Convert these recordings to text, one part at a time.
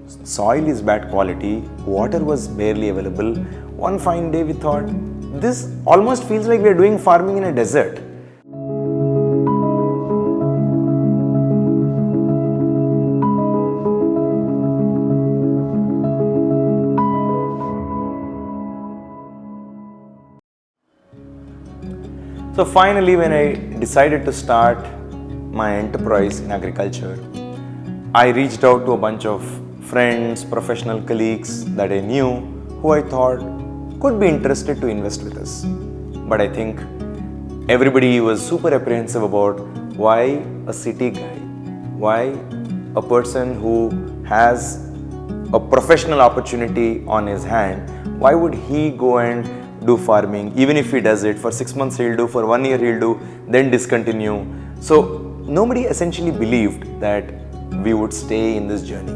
soil is bad quality, water was barely available. One fine day we thought, this almost feels like we are doing farming in a desert. So finally, when I decided to start my enterprise in agriculture, I reached out to a bunch of friends, professional colleagues that I knew who I thought could be interested to invest with us. But I think everybody was super apprehensive about why a city guy, why a person who has a professional opportunity on his hand, why would he go and do farming? Even if he does it for 6 months, he'll do, for 1 year he'll do, then discontinue. So nobody essentially believed that we would stay in this journey.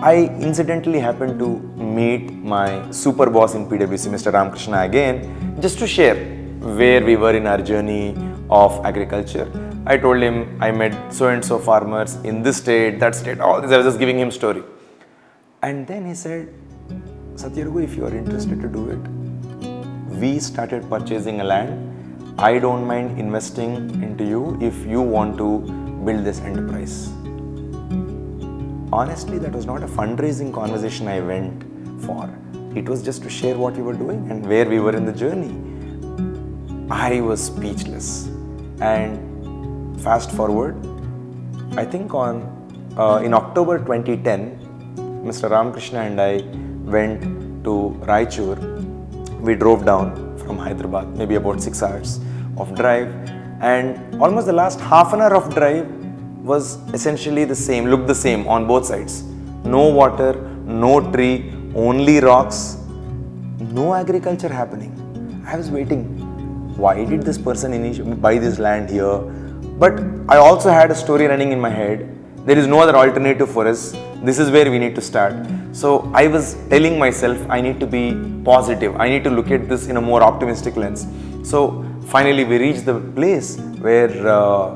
I incidentally happened to meet my super boss in PwC, Mr. Ramakrishna, again, just to share where we were in our journey of agriculture. I told him I met so and so farmers in this state, that state, all this. I was just giving him story. And then he said, Sathya Raghu, if you are interested to do it, we started purchasing a land. I don't mind investing into you if you want to build this enterprise. Honestly, that was not a fundraising conversation I went for. It was just to share what we were doing and where we were in the journey. I was speechless. And fast forward, I think in October 2010, Mr. Ramakrishna and I went to Raichur. We drove down from Hyderabad, maybe about 6 hours of drive, and almost the last half an hour of drive was essentially the same, looked the same on both sides. No water, no tree, only rocks, no agriculture happening. I was waiting. Why did this person buy this land here? But I also had a story running in my head. There is no other alternative for us. This is where we need to start. So I was telling myself, I need to be positive. I need to look at this in a more optimistic lens. So finally we reached the place where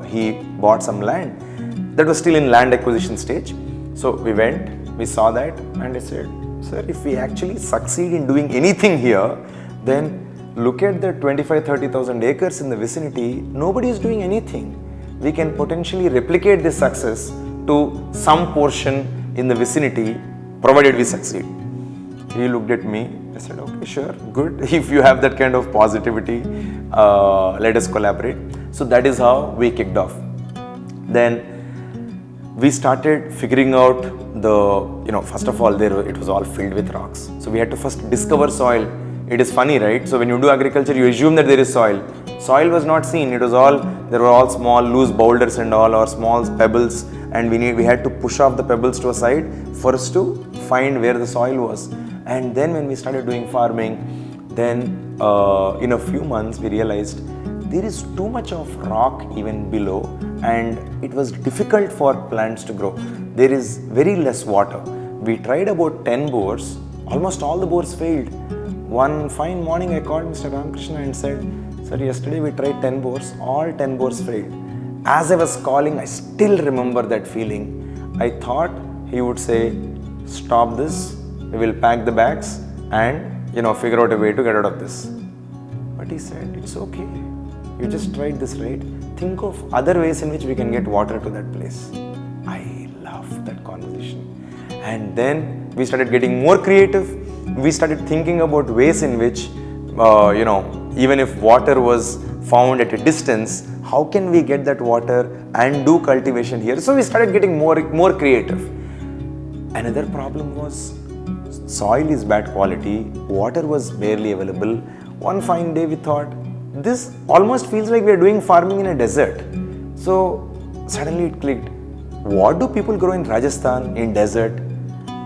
he bought some land. That was still in land acquisition stage. So we went, we saw that, and I said, sir, if we actually succeed in doing anything here, then look at the 25,000-30,000 acres in the vicinity. Nobody is doing anything. We can potentially replicate this success to some portion in the vicinity, provided we succeed. He looked at me. I said, okay, sure, good. If you have that kind of positivity, let us collaborate. So that is how we kicked off. Then we started figuring out first of all, it was all filled with rocks. So we had to first discover soil. It is funny, right? So when you do agriculture, you assume that there is soil. Soil was not seen. There were all small loose boulders and all, or small pebbles, and we had to push off the pebbles to a side for us to find where the soil was. And then when we started doing farming, then in a few months we realized there is too much of rock even below, and it was difficult for plants to grow. There is very less water. We tried about 10 bores. Almost all the bores failed. One fine morning I called Mr. Ramakrishna and said, sir, yesterday we tried 10 bores, all 10 bores failed. As I was calling, I still remember that feeling. I thought he would say, stop this, we will pack the bags and figure out a way to get out of this. But he said, it's okay. You just tried this, right? Think of other ways in which we can get water to that place. I love that conversation. And then we started getting more creative. We started thinking about ways in which, even if water was found at a distance, how can we get that water and do cultivation here? So we started getting more creative. Another problem was soil is bad quality, water was barely available. One fine day we thought, this almost feels like we are doing farming in a desert. So suddenly it clicked. What do people grow in Rajasthan, in desert?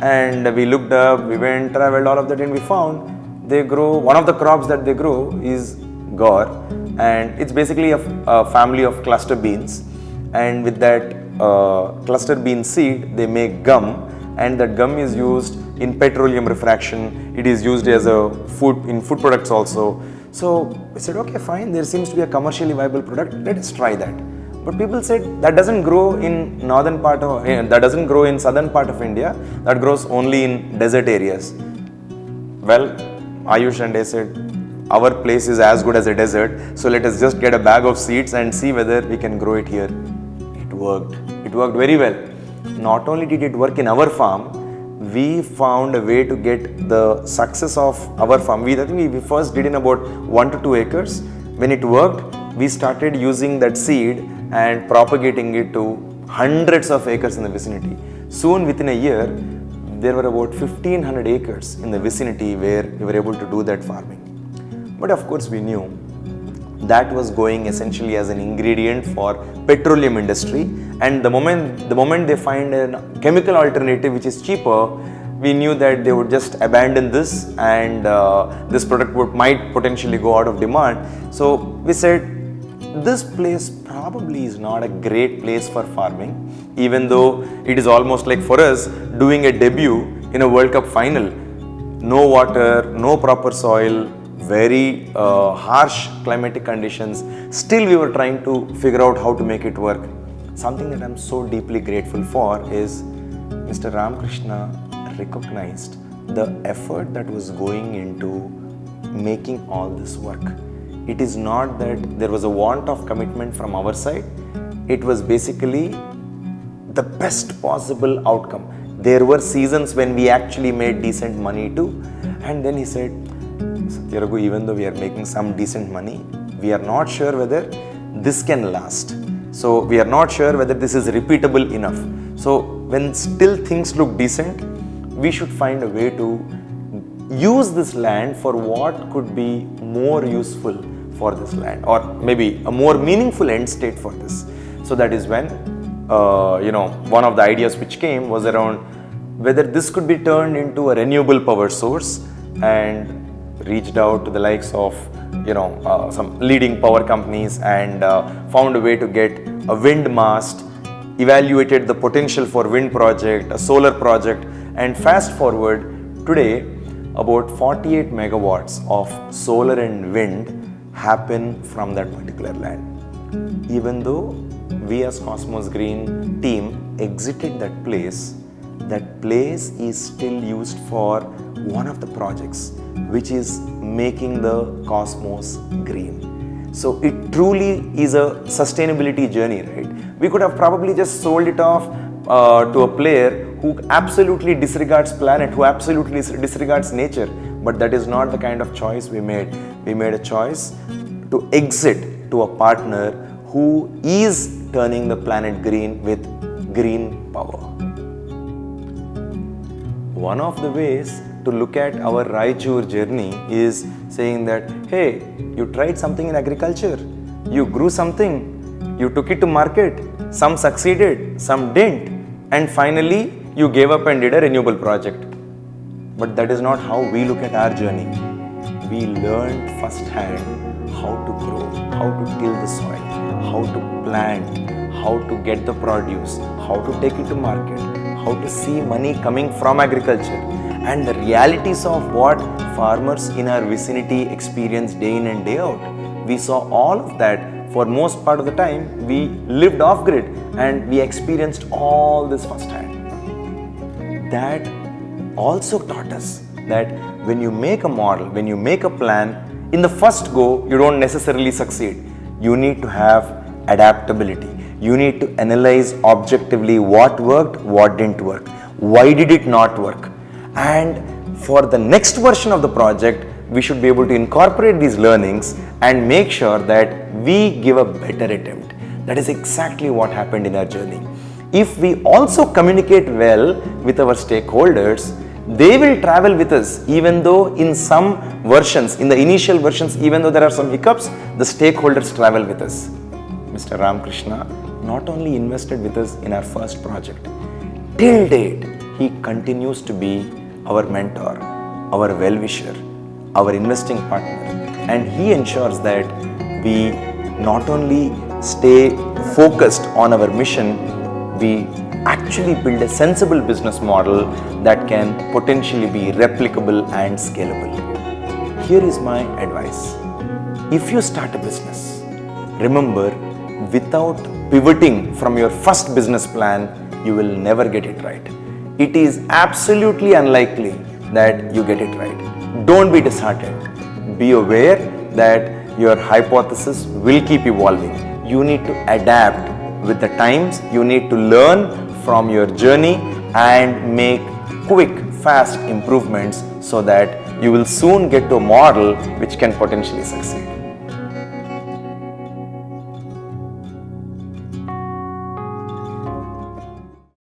And we looked up, we went, traveled, all of that, and we found they grow, one of the crops that they grow is gaur, and it's basically a family of cluster beans. And with that cluster bean seed, they make gum, and that gum is used in petroleum refraction. It is used as a in food products also. So we said, okay, fine, there seems to be a commercially viable product, let us try that. But people said that doesn't grow in that doesn't grow in southern part of India, that grows only in desert areas. Well, Ayush and I said, our place is as good as a desert, so let us just get a bag of seeds and see whether we can grow it here. It worked. It worked very well. Not only did it work in our farm, we found a way to get the success of our farm. I think we first did in about 1 to 2 acres. When it worked, we started using that seed and propagating it to hundreds of acres in the vicinity. Soon, within a year, there were about 1500 acres in the vicinity where we were able to do that farming. But of course, we knew that was going essentially as an ingredient for petroleum industry, and the moment they find a chemical alternative which is cheaper, we knew that they would just abandon this, and this product might potentially go out of demand. So we said, this place probably is not a great place for farming, even though it is almost like for us doing a debut in a World Cup final. No water, no proper soil, very harsh climatic conditions. Still we were trying to figure out how to make it work. Something that I'm so deeply grateful for is Mr. Ramakrishna recognized the effort that was going into making all this work. It is not that there was a want of commitment from our side. It was basically the best possible outcome. There were seasons when we actually made decent money too. And then he said, Sathya Raghu, even though we are making some decent money, we are not sure whether this can last. So we are not sure whether this is repeatable enough. So when still things look decent, we should find a way to use this land for what could be more useful for this land, or maybe a more meaningful end state for this. So that is when, one of the ideas which came was around whether this could be turned into a renewable power source, and reached out to the likes of, some leading power companies, and found a way to get a wind mast, evaluated the potential for wind project, a solar project, and fast forward today, about 48 megawatts of solar and wind happen from that particular land. Even though we as Cosmos Green team exited that place is still used for one of the projects, which is making the Cosmos green. So it truly is a sustainability journey, right? We could have probably just sold it off to a player who absolutely disregards planet, who absolutely disregards nature. But that is not the kind of choice we made. We made a choice to exit to a partner who is turning the planet green with green power. One of the ways to look at our Raichur journey is saying that, hey, you tried something in agriculture, you grew something, you took it to market, some succeeded, some didn't, and finally you gave up and did a renewable project. But that is not how we look at our journey. We learned firsthand how to grow, how to till the soil, how to plant, how to get the produce, how to take it to market, how to see money coming from agriculture, and the realities of what farmers in our vicinity experience day in and day out. We saw all of that. For most part of the time, we lived off grid and we experienced all this firsthand. That also taught us that when you make a model, when you make a plan, in the first go, you don't necessarily succeed. You need to have adaptability. You need to analyze objectively what worked, what didn't work, why did it not work. And for the next version of the project, we should be able to incorporate these learnings and make sure that we give a better attempt. That is exactly what happened in our journey. If we also communicate well with our stakeholders, they will travel with us, even though in some versions, in the initial versions, even though there are some hiccups, the stakeholders travel with us. Mr. Ramakrishna not only invested with us in our first project, till date, he continues to be our mentor, our well-wisher, our investing partner, and he ensures that we not only stay focused on our mission, we actually build a sensible business model that can potentially be replicable and scalable. Here is my advice. If you start a business, remember, without pivoting from your first business plan, you will never get it right. It is absolutely unlikely that you get it right. Don't be disheartened. Be aware that your hypothesis will keep evolving. You need to adapt with the times. You need to learn from your journey and make quick, fast improvements so that you will soon get to a model which can potentially succeed.